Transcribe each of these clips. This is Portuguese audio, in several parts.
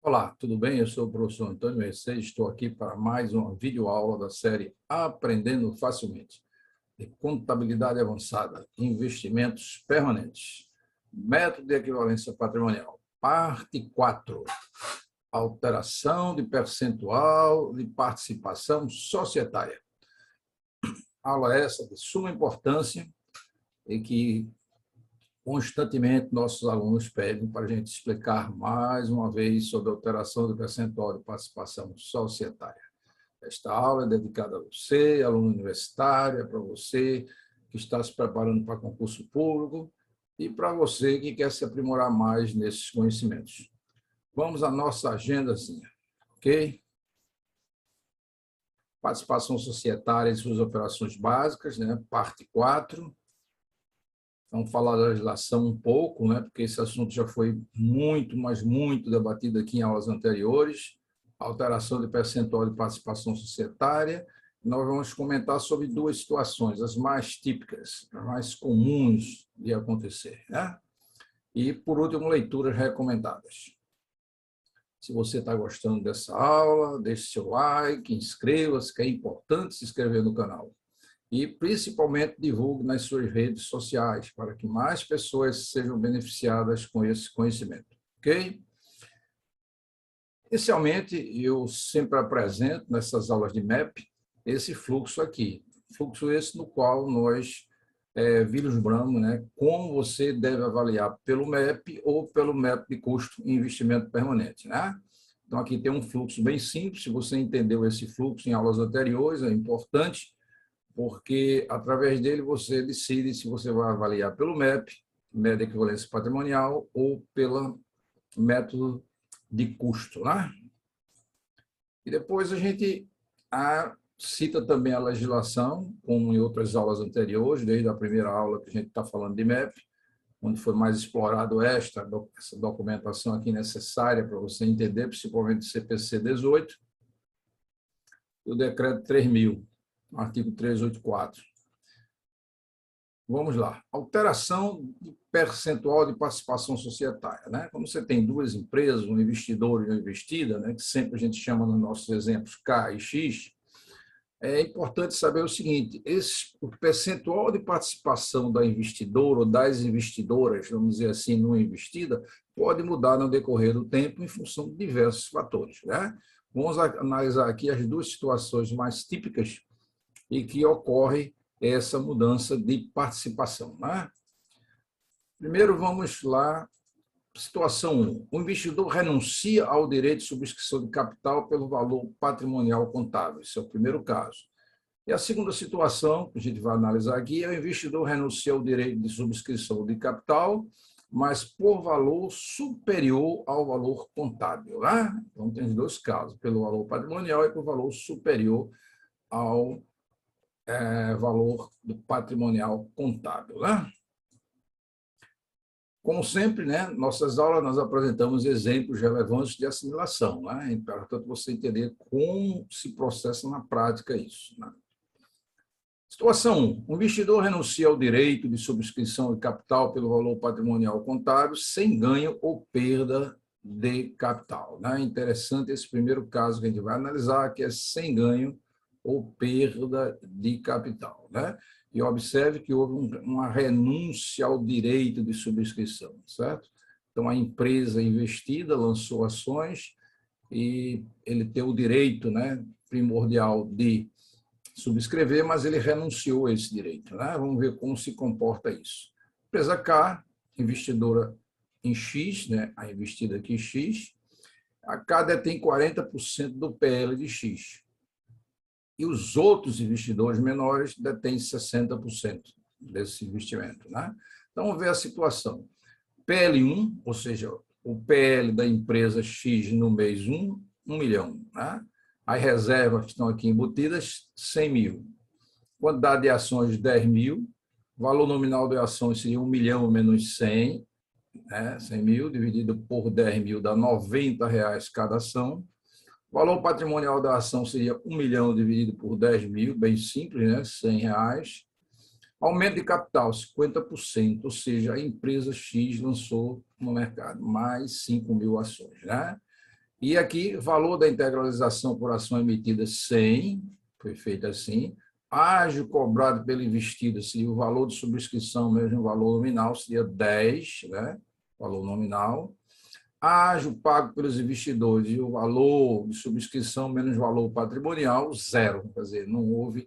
Olá, tudo bem? Eu sou o professor Antônio Mercedes, estou aqui para mais uma videoaula da série Aprendendo Facilmente, de Contabilidade Avançada, Investimentos Permanentes, Método de Equivalência Patrimonial, parte 4, alteração de percentual de participação societária. Aula essa de suma importância e que constantemente nossos alunos pedem para a gente explicar mais uma vez sobre a alteração do percentual de participação societária. Esta aula é dedicada a você, aluno universitário, é para você que está se preparando para concurso público e para você que quer se aprimorar mais nesses conhecimentos. Vamos à nossa agendazinha, ok? Participação societária e suas operações básicas, né? Parte 4. Vamos falar da legislação um pouco, né? Porque esse assunto já foi muito, mas muito debatido aqui em aulas anteriores. Alteração de percentual de participação societária. Nós vamos comentar sobre duas situações, as mais típicas, as mais comuns de acontecer, né? E, por último, leituras recomendadas. Se você está gostando dessa aula, deixe seu like, inscreva-se, que é importante se inscrever no canal. E, principalmente, divulgue nas suas redes sociais, para que mais pessoas sejam beneficiadas com esse conhecimento, ok? Inicialmente, eu sempre apresento, nessas aulas de MEP, esse fluxo aqui. Fluxo esse no qual nós vislumbramos, né, como você deve avaliar pelo MEP ou pelo método de custo e investimento permanente, né? Então, aqui tem um fluxo bem simples. Se você entendeu esse fluxo em aulas anteriores, é importante, porque através dele você decide se você vai avaliar pelo MEP, método de equivalência patrimonial, ou pelo método de custo, né? E depois a gente cita também a legislação, como em outras aulas anteriores, desde a primeira aula que a gente está falando de MEP, onde foi mais explorado essa documentação aqui necessária para você entender, principalmente o CPC 18 e o decreto 3.000, artigo 384. Vamos lá. Alteração de percentual de participação societária, né? Quando você tem duas empresas, um investidor e uma investida, né, que sempre a gente chama nos nossos exemplos K e X, é importante saber o seguinte: o percentual de participação da investidora ou das investidoras, vamos dizer assim, numa investida, pode mudar no decorrer do tempo em função de diversos fatores, né? Vamos analisar aqui as duas situações mais típicas e que ocorre essa mudança de participação, né? Primeiro, vamos lá. Situação 1. O investidor renuncia ao direito de subscrição de capital pelo valor patrimonial contábil. Esse é o primeiro caso. E a segunda situação, que a gente vai analisar aqui, é o investidor renuncia ao direito de subscrição de capital, mas por valor superior ao valor contábil, né? Então, tem os dois casos, pelo valor patrimonial e por valor superior ao valor do patrimonial contábil, né? Como sempre, né, nossas aulas nós apresentamos exemplos relevantes de assimilação, né? Portanto, você entender como se processa na prática isso, né? Situação 1. O investidor renuncia ao direito de subscrição de capital pelo valor patrimonial contábil sem ganho ou perda de capital, né? Interessante esse primeiro caso que a gente vai analisar, que é sem ganho ou perda de capital, né? E observe que houve uma renúncia ao direito de subscrição, certo? Então, a empresa investida lançou ações e ele tem o direito, né, primordial de subscrever, mas ele renunciou a esse direito, né? Vamos ver como se comporta isso. Empresa K, investidora em X, né, a investida aqui X, a K detém 40% do PL de X. E os outros investidores menores detêm 60% desse investimento, né? Então, vamos ver a situação. PL1, ou seja, o PL da empresa X no mês 1, 1 milhão, né? As reservas que estão aqui embutidas, 100 mil. Quantidade de ações, 10 mil. Valor nominal de ações seria 1 milhão menos 100, né? 100 mil dividido por 10 mil dá R$90 cada ação. O valor patrimonial da ação seria 1 milhão dividido por 10 mil, bem simples, né? R$100. Aumento de capital, 50%, ou seja, a empresa X lançou no mercado mais 5 mil ações, né? E aqui, valor da integralização por ação emitida 100, foi feito assim. Ágio cobrado pelo investido, se o valor de subscrição, mesmo valor nominal, seria 10, né? Valor nominal. Ágio pago pelos investidores e o valor de subscrição menos valor patrimonial, 0. Quer dizer, não houve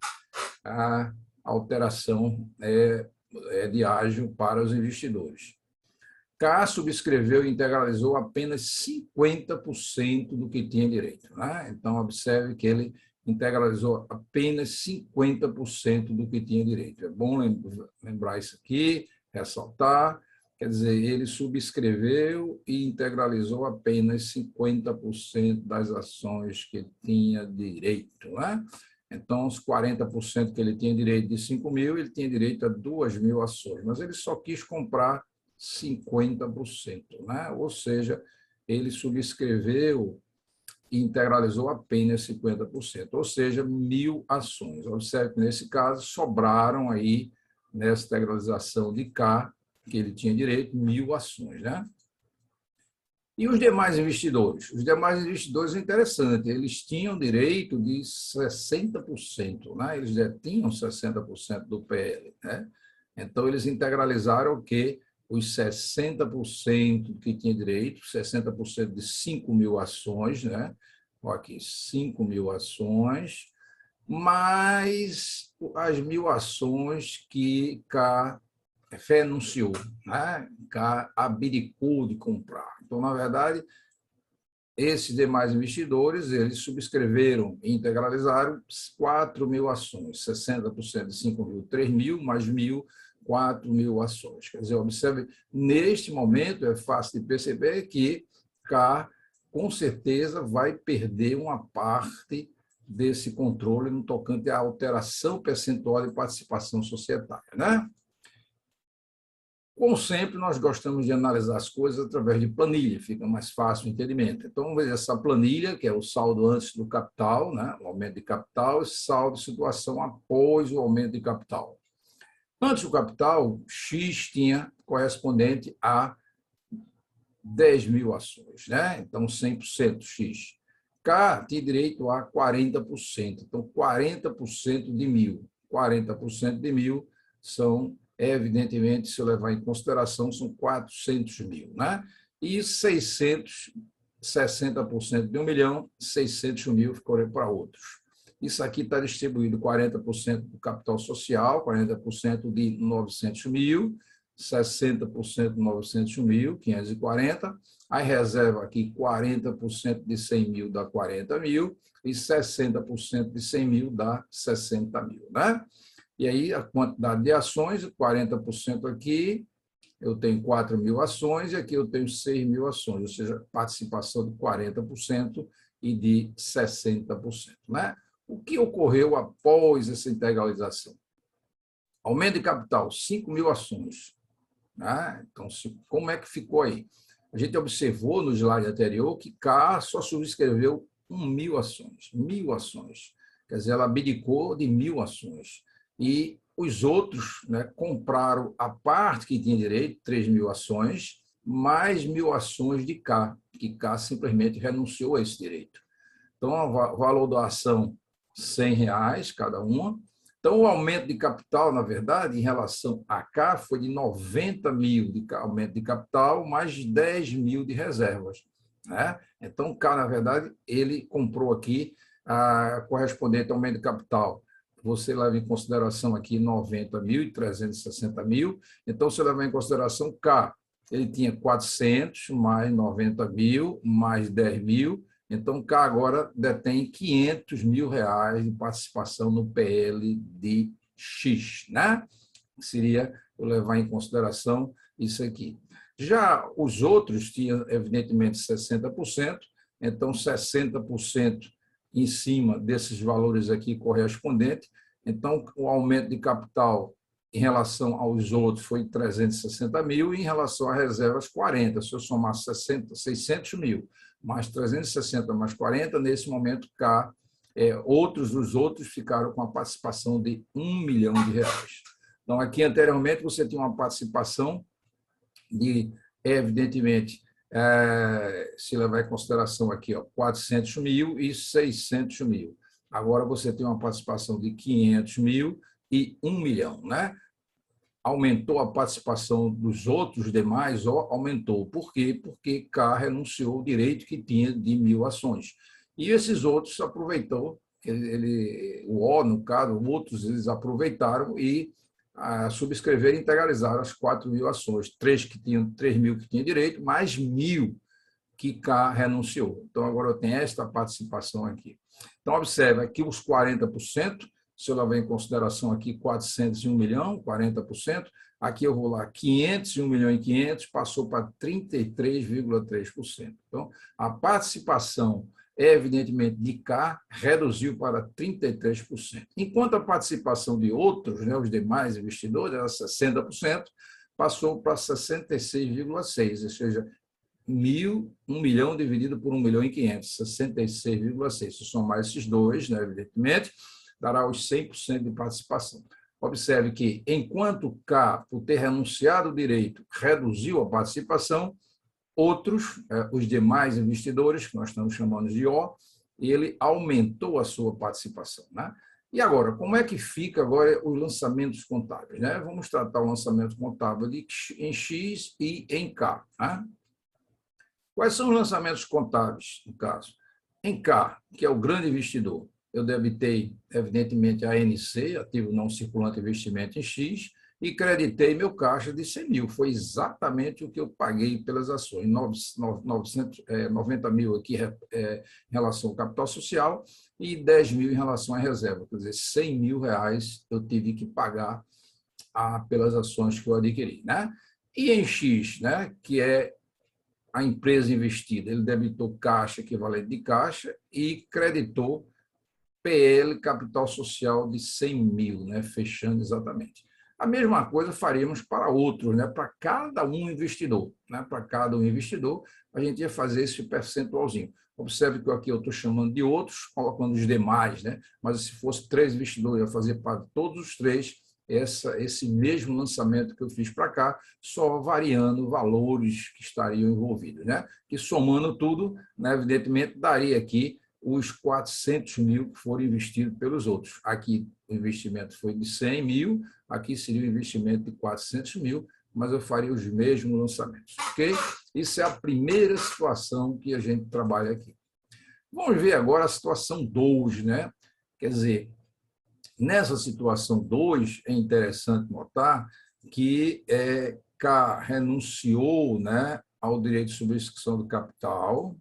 a alteração de ágio para os investidores. K subscreveu e integralizou apenas 50% do que tinha direito. Né? Então, observe que ele integralizou apenas 50% do que tinha direito. É bom lembrar isso aqui, ressaltar. Quer dizer, ele subscreveu e integralizou apenas 50% das ações que tinha direito. Né? Então, os 40% que ele tinha direito de 5.000, ele tinha direito a 2.000 ações, mas ele só quis comprar 50%, né? Ou seja, ele subscreveu e integralizou apenas 50%, ou seja, 1.000 ações. Observe que, nesse caso, sobraram aí, nessa integralização de K, que ele tinha direito, 1.000 ações, né? E os demais investidores? Os demais investidores é interessante, eles tinham direito de 60%, né? Eles detinham 60% do PL, né? Então, eles integralizaram o quê? Os 60% que tinha direito, 60% de 5.000 ações, né? Aqui, 5.000 ações, mais as 1.000 ações que K renunciou, né? K abdicou de comprar. Então, na verdade, esses demais investidores, eles subscreveram e integralizaram 4.000 ações, 60% de 5.000, 3.000, mais 1.000, 4.000 ações. Quer dizer, observe, neste momento é fácil de perceber que K, com certeza, vai perder uma parte desse controle no tocante à alteração percentual de participação societária, né? Como sempre, nós gostamos de analisar as coisas através de planilha, fica mais fácil o entendimento. Então, vamos ver essa planilha, que é o saldo antes do capital, né? O aumento de capital, e saldo de situação após o aumento de capital. Antes do capital, X tinha correspondente a 10.000 ações, né? Então, 100% X. K tinha direito a 40%, então 40% de 1.000. 40% de 1.000 são, evidentemente, se eu levar em consideração, são 400.000, né? E 60% de 1 milhão, 600.000 ficou para outros. Isso aqui está distribuído 40% do capital social, 40% de 900.000, 60% de 900.000, 540. Aí reserva aqui 40% de 100.000 dá 40.000 e 60% de 100.000 dá 60.000, né? E aí a quantidade de ações, 40% aqui, eu tenho 4.000 ações e aqui eu tenho 6.000 ações, ou seja, participação de 40% e de 60%, né? O que ocorreu após essa integralização? Aumento de capital, 5.000 ações. Né? Então, como é que ficou aí? A gente observou no slide anterior que K só subscreveu 1.000 ações. 1.000 ações. Quer dizer, ela abdicou de 1.000 ações. E os outros, né, compraram a parte que tinha direito, 3.000 ações, mais 1.000 ações de K, que K simplesmente renunciou a esse direito. Então, o valor da ação, R$100 cada uma. Então, o aumento de capital, na verdade, em relação a K, foi de 90.000 de aumento de capital, mais 10.000 de reservas. Né? Então, K, na verdade, ele comprou aqui a correspondente ao aumento de capital. Você leva em consideração aqui 90.000 e 360.000. Então, você leva em consideração K, ele tinha 400, mais 90.000, mais 10.000. Então, K agora detém R$500.000 de participação no PL de X, né? Seria eu levar em consideração isso aqui. Já os outros tinham, evidentemente, 60%, então 60% em cima desses valores aqui correspondentes. Então, o aumento de capital em relação aos outros foi 360.000 e em relação às reservas, 40. Se eu somar 600.000 mais 360 mais 40, nesse momento, K, outros dos outros ficaram com a participação de R$1 milhão. Então, aqui anteriormente, você tinha uma participação de, evidentemente, se levar em consideração aqui, ó, 400 mil e 600 mil. Agora você tem uma participação de 500 mil e 1 milhão, né? Aumentou a participação dos outros demais, aumentou. Por quê? Porque K renunciou o direito que tinha de 1.000 ações. E esses outros aproveitou, o O, no caso, outros eles aproveitaram e subscreveram e integralizaram as 4.000 ações. 3.000 que tinham direito, mais 1.000 que K renunciou. Então, agora eu tenho esta participação aqui. Então, observe aqui os 40%, se eu levar em consideração aqui 401 milhão, 40%, aqui eu vou lá 501 milhão e 500, passou para 33,3%. Então, a participação, evidentemente, de K reduziu para 33%. Enquanto a participação de outros, né, os demais investidores, era 60%, passou para 66,6%, ou seja, 1 milhão dividido por 1 milhão e 500, 66,6. Se somar esses dois, né, evidentemente, dará os 100% de participação. Observe que, enquanto K, por ter renunciado o direito, reduziu a participação, outros, os demais investidores, que nós estamos chamando de O, ele aumentou a sua participação, né? E agora, como é que fica agora os lançamentos contábeis, né? Vamos tratar o lançamento contábil em X e em K, né? Quais são os lançamentos contábeis, no caso? Em K, que é o grande investidor, eu debitei, evidentemente, a ANC, ativo não circulante investimento em X, e creditei meu caixa de 100 mil. Foi exatamente o que eu paguei pelas ações, 990 mil aqui em relação ao capital social e 10 mil em relação à reserva. Quer dizer, 100 mil reais eu tive que pagar pelas ações que eu adquiri, né? E em X, né, que é a empresa investida, ele debitou caixa equivalente de caixa e creditou PL, capital social de 100 mil, né? Fechando exatamente. A mesma coisa faríamos para outros, né? Para cada um investidor. Né? Para cada um investidor, a gente ia fazer esse percentualzinho. Observe que aqui eu estou chamando de outros, colocando os demais, né? Mas se fosse 3 investidores, eu ia fazer para todos os 3 esse mesmo lançamento que eu fiz para cá, só variando valores que estariam envolvidos, né? Que somando tudo, né, evidentemente, daria aqui os 400 mil que foram investidos pelos outros. Aqui o investimento foi de 100 mil, aqui seria o investimento de 400 mil, mas eu faria os mesmos lançamentos, ok? Isso é a primeira situação que a gente trabalha aqui. Vamos ver agora a situação 2, né? Quer dizer, nessa situação 2, é interessante notar que K renunciou, né, ao direito de subscrição do capital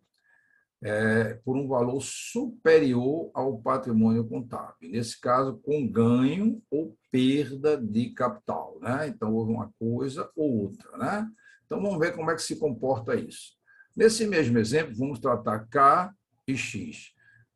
por um valor superior ao patrimônio contábil. Nesse caso, com ganho ou perda de capital, né? Então, houve uma coisa ou outra, né? Então, vamos ver como é que se comporta isso. Nesse mesmo exemplo, vamos tratar K e X.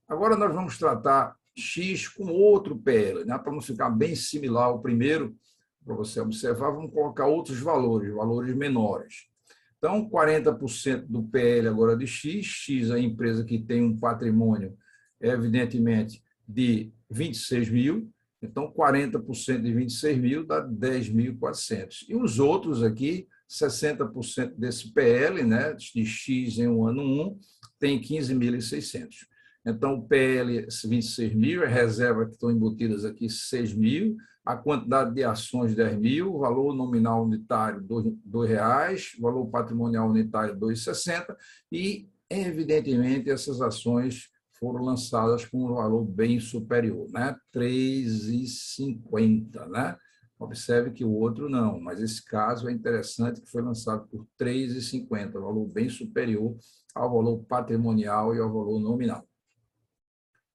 Agora, nós vamos tratar X com outro PL, né? Para não ficar bem similar ao primeiro, para você observar, vamos colocar outros valores, valores menores. Então, 40% do PL agora de X, X é a empresa que tem um patrimônio, evidentemente, de 26 mil, então 40% de 26 mil dá 10.400. E os outros aqui, 60% desse PL, né, de X em um ano 1, tem 15.600. Então, o PL 26 mil, a reserva que estão embutidas aqui 6 mil, a quantidade de ações 10 mil, o valor nominal unitário R$2, o valor patrimonial unitário 2,60 e, evidentemente, essas ações foram lançadas com um valor bem superior, né? 3,50, né? Observe que o outro não, mas esse caso é interessante que foi lançado por 3,50, valor bem superior ao valor patrimonial e ao valor nominal.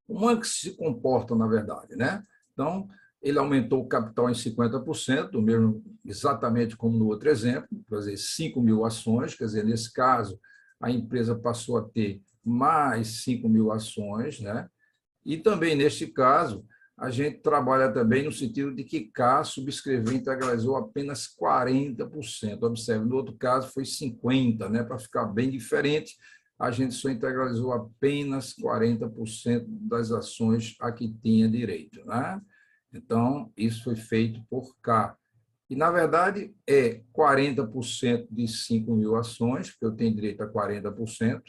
Como é que se comporta, na verdade, né? Então, ele aumentou o capital em 50%, mesmo, exatamente como no outro exemplo, quer dizer, 5 mil ações, quer dizer, nesse caso, a empresa passou a ter mais 5 mil ações, né? E também, neste caso, a gente trabalha também no sentido de que K subscreveu e integralizou apenas 40%. Observe, no outro caso foi 50%, né? Para ficar bem diferente, a gente só integralizou apenas 40% das ações a que tinha direito, né? Então, isso foi feito por K. E, na verdade, é 40% de 5 mil ações, porque eu tenho direito a 40%.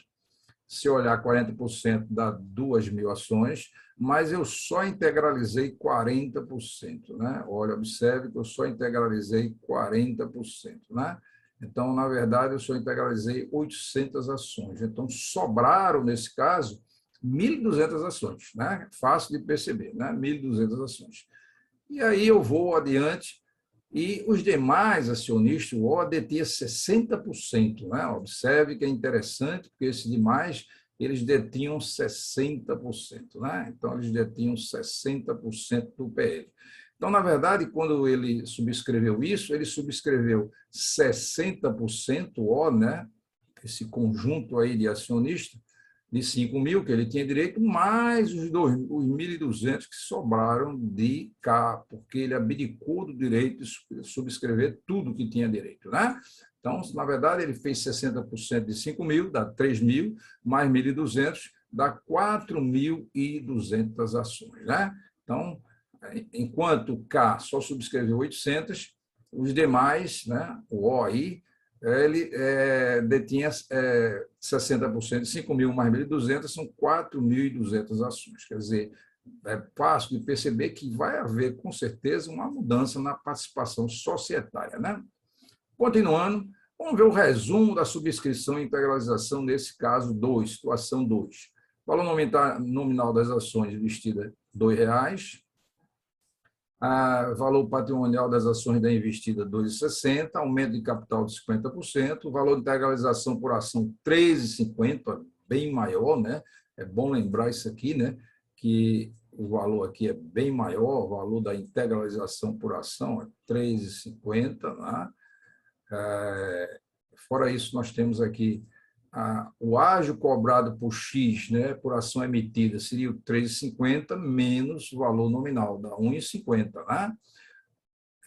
Se olhar 40% dá 2 mil ações, mas eu só integralizei 40%. Né? Olha, observe que eu só integralizei 40%. Né? Então, na verdade, eu só integralizei 800 ações. Então, sobraram, nesse caso, 1.200 ações. Né? Fácil de perceber, né? 1.200 ações. E aí eu vou adiante e os demais acionistas, o O detinha 60%. Né? Observe que é interessante, porque esses demais, eles detinham 60%. Né? Então, eles detinham 60% do PL. Então, na verdade, quando ele subscreveu isso, ele subscreveu 60% O, né? Esse conjunto aí de acionistas, de 5 mil que ele tinha direito, mais os 1.200 que sobraram de cá, porque ele abdicou do direito de subscrever tudo que tinha direito. Né? Então, na verdade, ele fez 60% de 5 mil, dá 3 mil, mais 1.200, dá 4.200 ações. Né? Então, enquanto o K só subscreveu 800, os demais, né, o O aí, ele detinha 60%, de 5 mil mais 1.200, são 4.200 ações. Quer dizer, é fácil de perceber que vai haver, com certeza, uma mudança na participação societária. Né? Continuando, vamos ver o resumo da subscrição e integralização, nesse caso 2, situação 2. Valor nominal das ações investidas, R$ 2,00. Valor patrimonial das ações da investida, 2,60, aumento de capital de 50%, valor de integralização por ação, 3,50, bem maior, né? É bom lembrar isso aqui, né? Que o valor aqui é bem maior, o valor da integralização por ação é 3,50, né? Fora isso, nós temos aqui o ágio cobrado por X, né, por ação emitida, seria o 3,50 menos o valor nominal, dá 1,50. Né?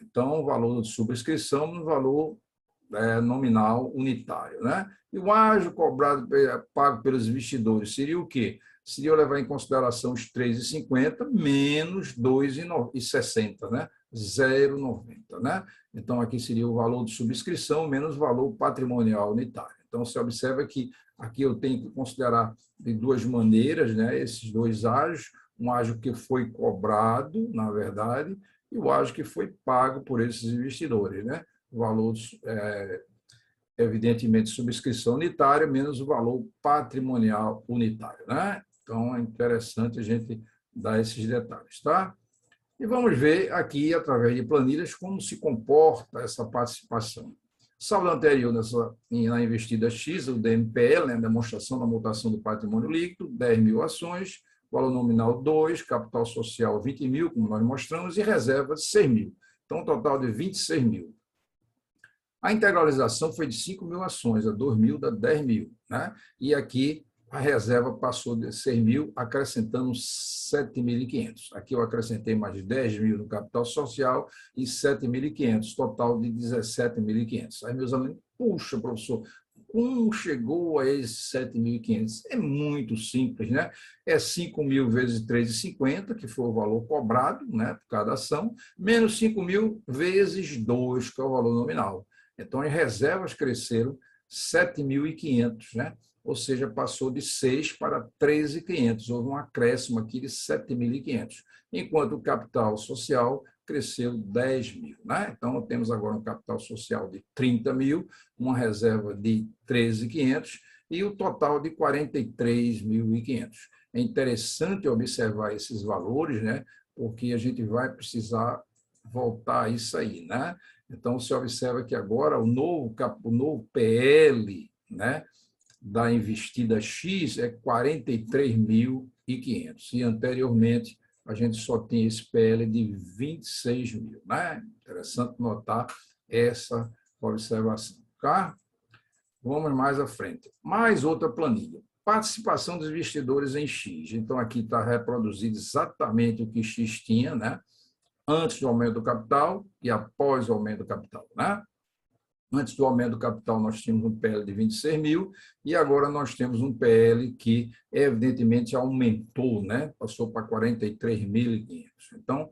Então, o valor de subscrição no valor nominal unitário. Né? E o ágio cobrado, pago pelos investidores, seria o quê? Seria levar em consideração os 3,50 menos 2,60, né? 0,90. Né? Então, aqui seria o valor de subscrição menos o valor patrimonial unitário. Então, você observa que aqui eu tenho que considerar de duas maneiras, né, esses dois ágios, um ágio que foi cobrado, na verdade, e o ágio que foi pago por esses investidores. Né? O valor, evidentemente, subscrição unitária menos o valor patrimonial unitário. Né? Então, é interessante a gente dar esses detalhes. Tá? E vamos ver aqui, através de planilhas, como se comporta essa participação. Saldo anterior na investida X, o DMPL, né, demonstração da mutação do patrimônio líquido, 10 mil ações, valor nominal 2, capital social 20 mil, como nós mostramos, e reserva de 6 mil. Então, um total de 26 mil. A integralização foi de 5 mil ações, a 2 mil dá 10 mil. Né? E aqui a reserva passou de 6 mil, acrescentando 7.500. Aqui eu acrescentei mais 10 mil no capital social e 7.500, total de 17.500. Aí meus alunos, puxa, professor, como chegou a esses 7.500? É muito simples, né? É 5 mil vezes 3,50, que foi o valor cobrado, né, por cada ação, menos 5 mil vezes 2, que é o valor nominal. Então, as reservas cresceram 7.500, né? Ou seja, passou de 6 para 13.500. Houve um acréscimo aqui de 7.500, enquanto o capital social cresceu 10 mil. Né? Então, temos agora um capital social de 30 mil, uma reserva de 13.500 e o total de 43.500. É interessante observar esses valores, né? Porque a gente vai precisar voltar a isso aí. Né? Então, você observa que agora o novo PL, né, da investida X é 43.500. E anteriormente a gente só tinha esse PL de 26 mil. Né? Interessante notar essa observação. Tá? Vamos mais à frente. Mais outra planilha. Participação dos investidores em X. Então, aqui está reproduzido exatamente o que X tinha, né? Antes do aumento do capital e após o aumento do capital. Né? Antes do aumento do capital, nós tínhamos um PL de 26 mil e agora nós temos um PL que, evidentemente, aumentou, né? Passou para 43.500. Então,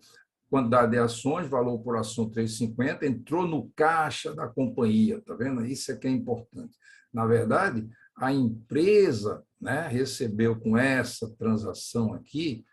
quantidade de ações, valor por ação 3,50, entrou no caixa da companhia, tá vendo? Isso é que é importante. Na verdade, a empresa, né, recebeu com essa transação aqui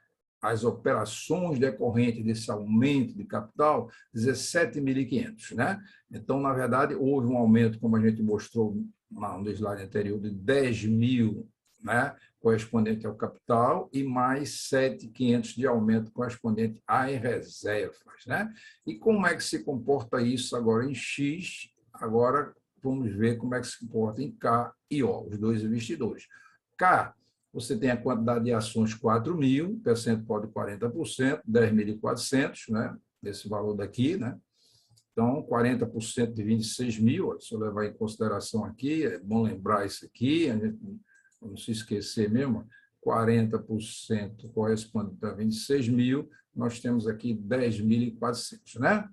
as operações decorrentes desse aumento de capital, 17.500, né? Então, na verdade, houve um aumento, como a gente mostrou no slide anterior, de 10 mil, né, correspondente ao capital, e mais 7.500 de aumento correspondente às reservas, né? E como é que se comporta isso agora em X? Agora vamos ver como é que se comporta em K e O, os dois investidores. K, você tem a quantidade de ações 4.000, percentual de 40%, 10.400, né? Esse valor daqui, né? Então, 40% de 26 mil, se eu levar em consideração aqui, é bom lembrar isso aqui, a gente não se esquecer mesmo, 40% corresponde a 26 mil, nós temos aqui 10.400, né?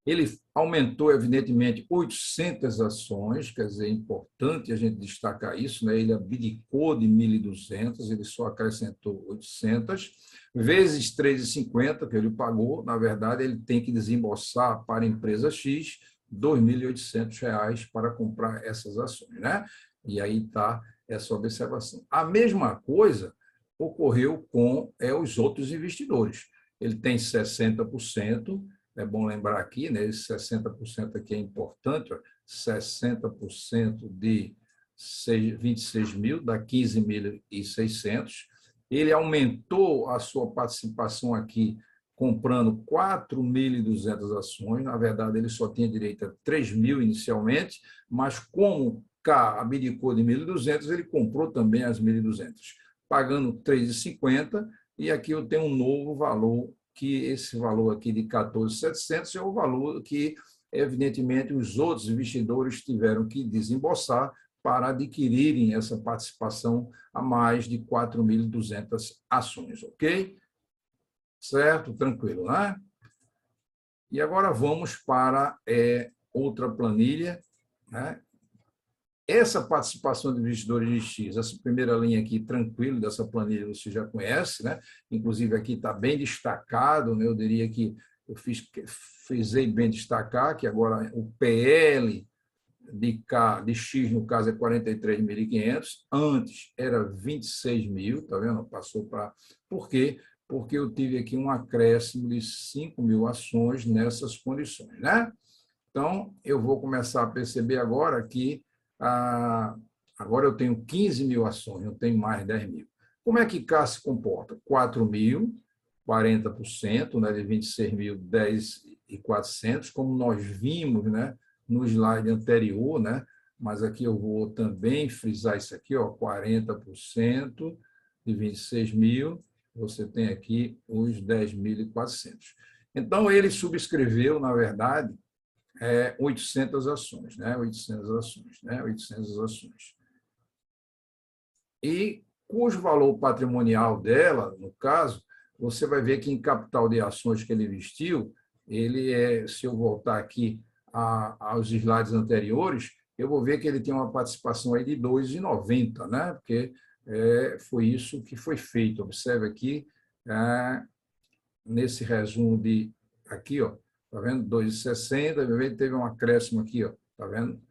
Ele aumentou, evidentemente, 800 ações, quer dizer, é importante a gente destacar isso, né? Ele abdicou de 1.200, ele só acrescentou 800, vezes 3,50 que ele pagou, na verdade, ele tem que desembolsar para a empresa X R$ 2.800 para comprar essas ações, né? E aí está essa observação. A mesma coisa ocorreu com os outros investidores. Ele tem 60%, é bom lembrar aqui, né, esse 60% aqui é importante, ó, 60% de 26 mil, dá 15.600. Ele aumentou a sua participação aqui, comprando 4.200 ações. Na verdade, ele só tinha direito a 3.000 inicialmente, mas como K abdicou de 1.200, ele comprou também as 1.200, pagando 3,50, e aqui eu tenho um novo valor, que esse valor aqui de 14.700 é o valor que, evidentemente, os outros investidores tiveram que desembolsar para adquirirem essa participação a mais de 4.200 ações, ok? Certo? Tranquilo, né? E agora vamos para outra planilha, né? Essa participação de investidores de X, essa primeira linha aqui, tranquilo, dessa planilha você já conhece, né? Inclusive aqui está bem destacado, né? Eu diria que eu frisei bem destacar, que agora o PL de X, no caso, é 43.500, antes era 26 mil, tá vendo? Passou para... Por quê? Porque eu tive aqui um acréscimo de 5.000 ações nessas condições, né? Então, eu vou começar a perceber agora que agora eu tenho 15.000 ações, eu tenho mais 10.000. Como é que K se comporta? 4.000, 40%, né, de 26.000, 10.400, como nós vimos, né, no slide anterior, né, mas aqui eu vou também frisar isso aqui, ó, 40% de 26.000, você tem aqui os 10.400. Então, ele subscreveu, na verdade, 800 ações, né? 800 ações, né? 800 ações. E cujo valor patrimonial dela, no caso, você vai ver que em capital de ações que ele investiu, se eu voltar aqui aos slides anteriores, eu vou ver que ele tem uma participação aí de 2,90, né? Porque foi isso que foi feito. Observe aqui, nesse resumo de aqui, ó, tá vendo? 2,60, teve um acréscimo aqui, ó, tá vendo?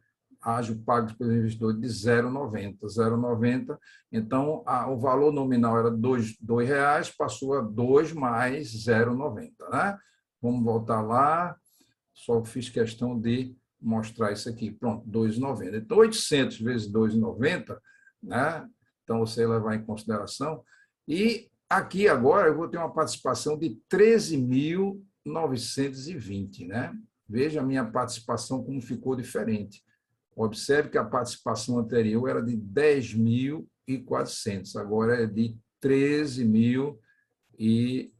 Ágio pago pelo investidor de 0,90, 0,90. Então, o valor nominal era R$2, passou a 2 mais 0,90, né? Vamos voltar lá, só fiz questão de mostrar isso aqui. Pronto, 2,90. Então, 800 vezes 2,90, né? Então, você levar em consideração. E aqui agora eu vou ter uma participação de 13.920, né? Veja a minha participação como ficou diferente. Observe que a participação anterior era de 10.400, agora é de 13.000 e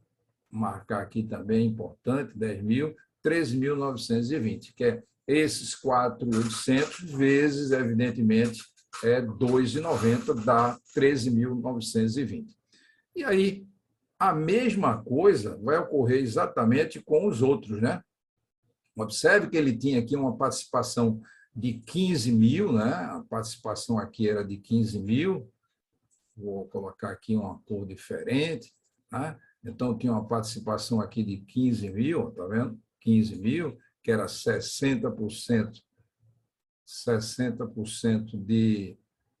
marcar aqui também importante, 10.000, 13.920, que é esses 4.800 vezes, evidentemente, 2,90 dá 13.920. E aí, a mesma coisa vai ocorrer exatamente com os outros, né? Observe que ele tinha aqui uma participação de 15.000, né? A participação aqui era de 15.000. Vou colocar aqui uma cor diferente, né? Então, eu tinha uma participação aqui de 15 mil, está vendo? 15 mil, que era 60% de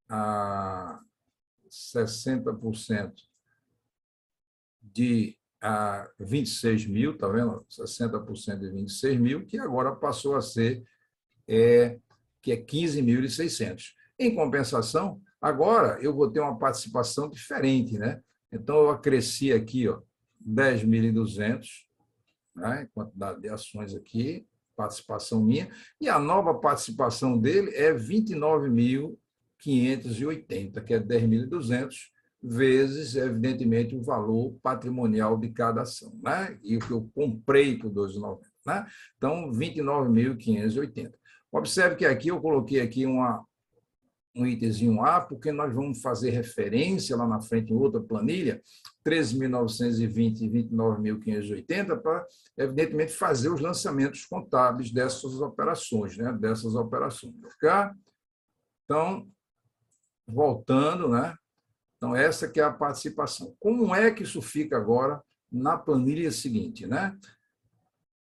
60% de 26 mil, está vendo? 60% de 26 mil, que agora passou a ser que é 15.600. Em compensação, agora eu vou ter uma participação diferente, né? Então, eu acresci aqui, ó, 10.200, né? Quantidade de ações aqui, participação minha, e a nova participação dele é 29.580, que é 10.200 vezes, evidentemente, o valor patrimonial de cada ação, né? E o que eu comprei por 2,90, né? Então, 29.580. Observe que aqui eu coloquei aqui um itemzinho A, porque nós vamos fazer referência lá na frente em outra planilha, 13.920 e 29.580, para, evidentemente, fazer os lançamentos contábeis dessas operações, né? Dessas operações. Ok? Então, voltando, né? Então, essa que é a participação. Como é que isso fica agora na planilha seguinte, né?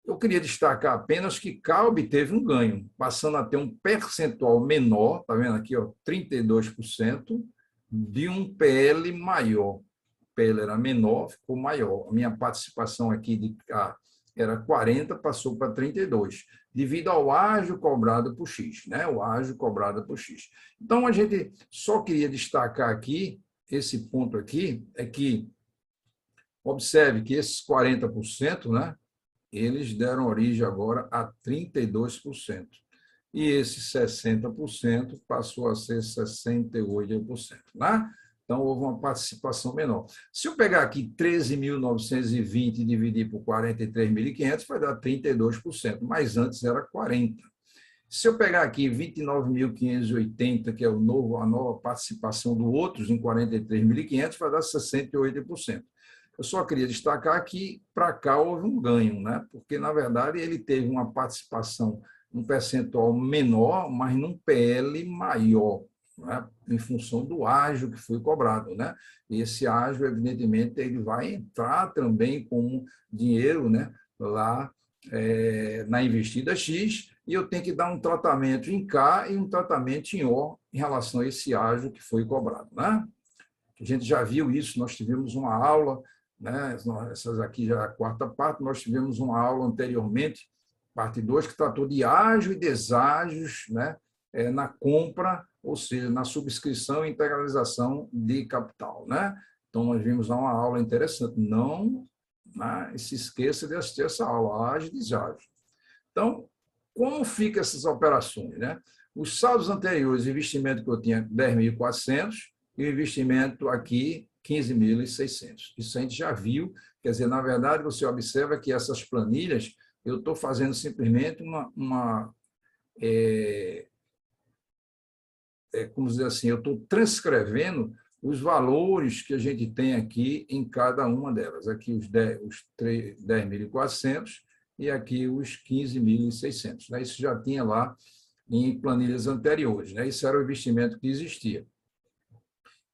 Eu queria destacar apenas que Calbi teve um ganho, passando a ter um percentual menor, está vendo aqui, ó, 32%, de um PL maior. O PL era menor, ficou maior. A minha participação aqui era 40, passou para 32, devido ao ágio cobrado por X, né? O ágio cobrado por X. Então, a gente só queria destacar aqui, esse ponto aqui, é que observe que esses 40%, né? Eles deram origem agora a 32%. E esse 60% passou a ser 68%. Né? Então, houve uma participação menor. Se eu pegar aqui 13.920 e dividir por 43.500, vai dar 32%, mas antes era 40%. Se eu pegar aqui 29.580, que é a nova participação do outros em 43.500, vai dar 68%. Eu só queria destacar que para cá houve um ganho, né? Porque, na verdade, ele teve uma participação, um percentual menor, mas num PL maior, né? Em função do ágio que foi cobrado, né? E esse ágio, evidentemente, ele vai entrar também como dinheiro, né? Lá na investida X, e eu tenho que dar um tratamento em K e um tratamento em O em relação a esse ágio que foi cobrado, né? A gente já viu isso, nós tivemos uma aula, né? Essas aqui já é a quarta parte, nós tivemos uma aula anteriormente, parte 2, que tratou de ágio e deságios, né? Na compra, ou seja, na subscrição e integralização de capital, né? Então, nós vimos lá uma aula interessante. Não, né, se esqueça de assistir essa aula, ágio e deságio. Então, como ficam essas operações, né? Os saldos anteriores, o investimento que eu tinha 10.400 e o investimento aqui 15.600. Isso a gente já viu, quer dizer, na verdade, você observa que essas planilhas, eu estou fazendo simplesmente como dizer assim, eu estou transcrevendo os valores que a gente tem aqui em cada uma delas. Aqui os 10.400 e aqui os 15.600. Né? Isso já tinha lá em planilhas anteriores. Né? Isso era o investimento que existia.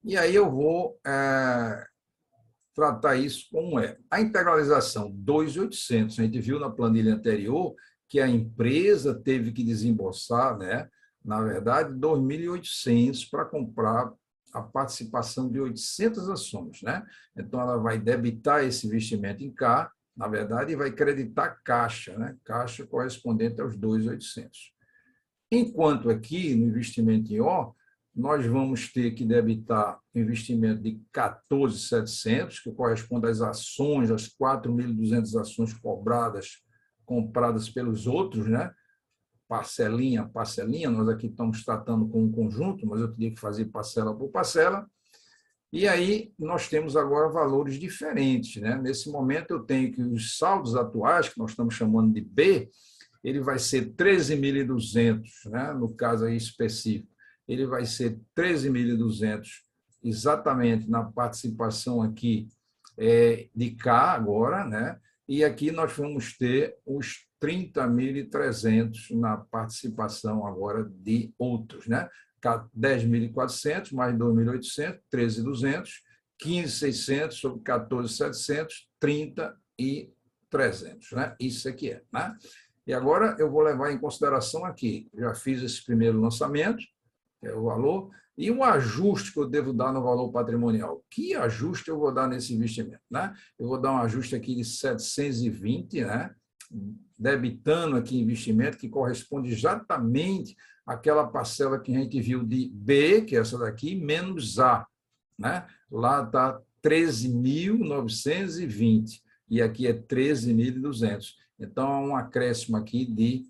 E aí eu vou tratar isso como é. A integralização 2.800, a gente viu na planilha anterior que a empresa teve que desembolsar, né, na verdade, 2.800 para comprar a participação de 800 ações. Né? Então, ela vai debitar esse investimento em K, na verdade, e vai creditar caixa, né? Caixa correspondente aos 2.800. Enquanto aqui, no investimento em O, nós vamos ter que debitar investimento de 14.700, que corresponde às ações, às 4.200 ações compradas pelos outros, né? Parcelinha, parcelinha, nós aqui estamos tratando com um conjunto, mas eu teria que fazer parcela por parcela. E aí nós temos agora valores diferentes, né? Nesse momento eu tenho que os saldos atuais, que nós estamos chamando de B, ele vai ser 13.200, né? No caso aí específico, ele vai ser 13.200 exatamente na participação aqui de K agora, né? E aqui nós vamos ter os 30.300 na participação agora de outros, né? 10.400 mais 2.800, 13.200, 15.600 sobre 14.700, 30 e 300, né? Isso aqui é, né? E agora eu vou levar em consideração aqui, já fiz esse primeiro lançamento, que é o valor, e um ajuste que eu devo dar no valor patrimonial. Que ajuste eu vou dar nesse investimento, né? Eu vou dar um ajuste aqui de 720, né? Debitando aqui investimento que corresponde exatamente àquela parcela que a gente viu de B, que é essa daqui, menos A, né? Lá está 13.920 e aqui é 13.200. Então, há um acréscimo aqui de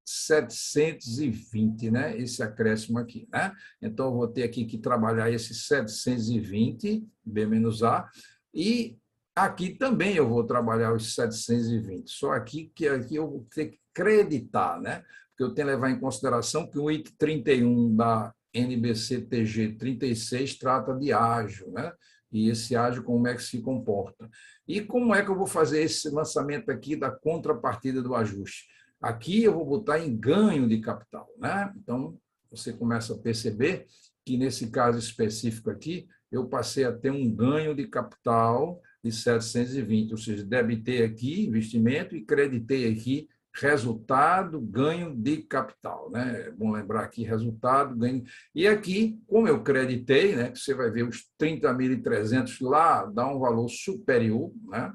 720, né? Esse acréscimo aqui, né? Então, eu vou ter aqui que trabalhar esse 720, B menos A, e aqui também eu vou trabalhar os 720, só aqui que aqui eu vou ter que creditar, né? Porque eu tenho que levar em consideração que o item 31 da NBC-TG 36 trata de ágio, né? E esse ágio, como é que se comporta? E como é que eu vou fazer esse lançamento aqui da contrapartida do ajuste? Aqui eu vou botar em ganho de capital, né? Então, você começa a perceber que, nesse caso específico aqui, eu passei a ter um ganho de capital de 720, ou seja, debitei aqui investimento e creditei aqui resultado, ganho de capital, né? É bom lembrar aqui resultado, ganho. E aqui, como eu creditei, né, você vai ver os 30.300 lá dá um valor superior, né?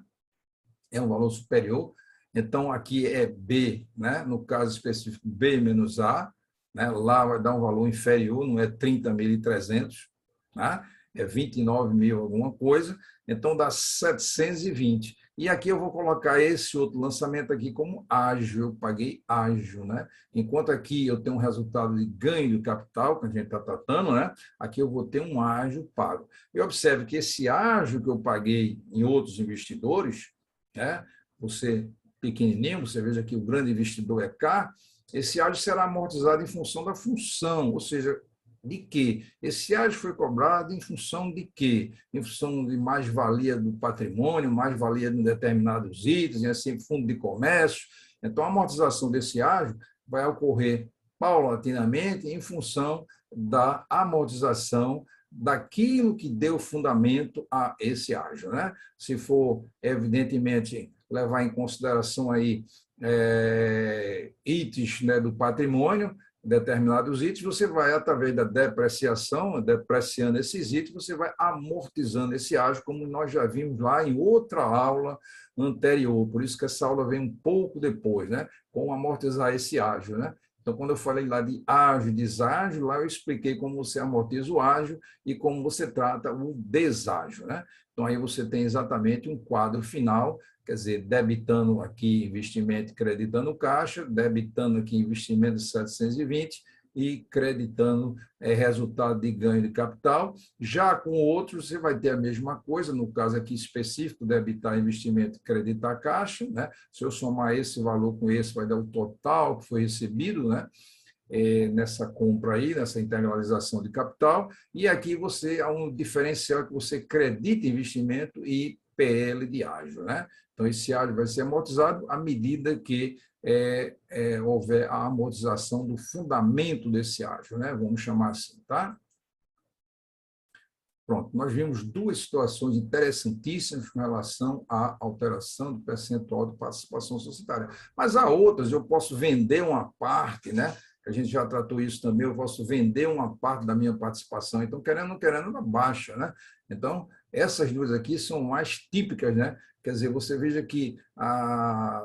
É um valor superior. Então, aqui é B, né? No caso específico, B menos A, né? Lá vai dar um valor inferior, não é 30.300, né? É 29.000 alguma coisa, então dá 720. E aqui eu vou colocar esse outro lançamento aqui como ágil, eu paguei ágil, né? Enquanto aqui eu tenho um resultado de ganho de capital, que a gente está tratando, né? Aqui eu vou ter um ágil pago. E observe que esse ágil que eu paguei em outros investidores, né? Você pequenininho, você veja que o grande investidor é K, esse ágio será amortizado em função da função, ou seja, de quê? Esse ágio foi cobrado em função de quê? Em função de mais-valia do patrimônio, mais-valia de determinados itens, e assim, fundo de comércio. Então, a amortização desse ágio vai ocorrer paulatinamente em função da amortização daquilo que deu fundamento a esse ágio, né? Se for, evidentemente, levar em consideração aí itens, né, do patrimônio, determinados itens, você vai, através da depreciação, depreciando esses itens, você vai amortizando esse ágio, como nós já vimos lá em outra aula anterior. Por isso que essa aula vem um pouco depois, né? Como amortizar esse ágio, né? Então, quando eu falei lá de ágio e deságio, lá eu expliquei como você amortiza o ágio e como você trata o deságio, né? Então, aí você tem exatamente um quadro final, quer dizer, debitando aqui investimento e creditando caixa, debitando aqui investimento de 720 e creditando resultado de ganho de capital. Já com outros, você vai ter a mesma coisa, no caso aqui específico, debitar investimento e creditar caixa, né? Se eu somar esse valor com esse, vai dar o total que foi recebido, né? Nessa compra aí, nessa integralização de capital, e aqui você há um diferencial que você credita investimento e PL de ágio, né? Então, esse ágio vai ser amortizado à medida que houver a amortização do fundamento desse ágio, né? Vamos chamar assim, tá? Pronto, nós vimos duas situações interessantíssimas com relação à alteração do percentual de participação societária. Mas há outras, eu posso vender uma parte, né? A gente já tratou isso também, eu posso vender uma parte da minha participação. Então, querendo ou não querendo, ela baixa, né? Então, essas duas aqui são mais típicas, né? Quer dizer, você veja que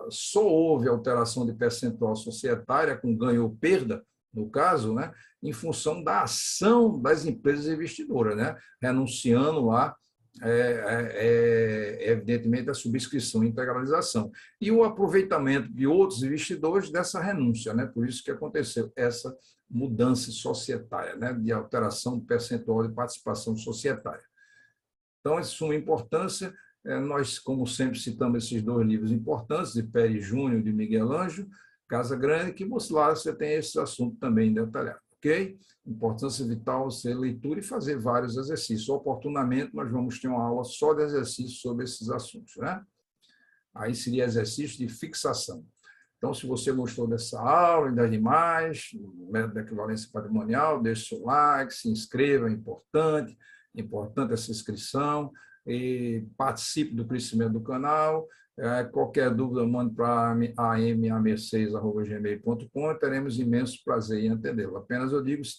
só houve alteração de percentual societária com ganho ou perda, no caso, né? Em função da ação das empresas investidoras, né? Renunciando lá, evidentemente, a subscrição e integralização. E o aproveitamento de outros investidores dessa renúncia, né? Por isso que aconteceu essa mudança societária, né? De alteração do percentual de participação societária. Então, é de suma importância, nós, como sempre, citamos esses dois livros importantes, de Pérez Júnior e de Miguel Ângelo, Casa Grande, que lá você tem esse assunto também detalhado, ok? Importância vital ser leitura e fazer vários exercícios. Oportunamente, nós vamos ter uma aula só de exercícios sobre esses assuntos, né? Aí seria exercício de fixação. Então, se você gostou dessa aula e das demais, método da equivalência patrimonial, deixe seu like, se inscreva, é importante. Importante essa inscrição, e participe do crescimento do canal. Qualquer dúvida, mande para am6@gmail.com, teremos imenso prazer em atendê-lo. Apenas eu digo, se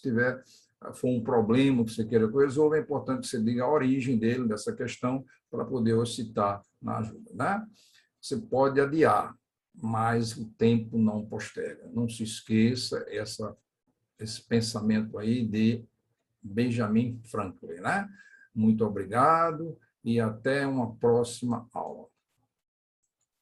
for um problema que você queira que eu resolva, é importante que você diga a origem dele, dessa questão, para poder eu citar na ajuda. Né? Você pode adiar, mas o tempo não posterga. Não se esqueça esse pensamento aí de Benjamin Franklin. Né? Muito obrigado e até uma próxima aula.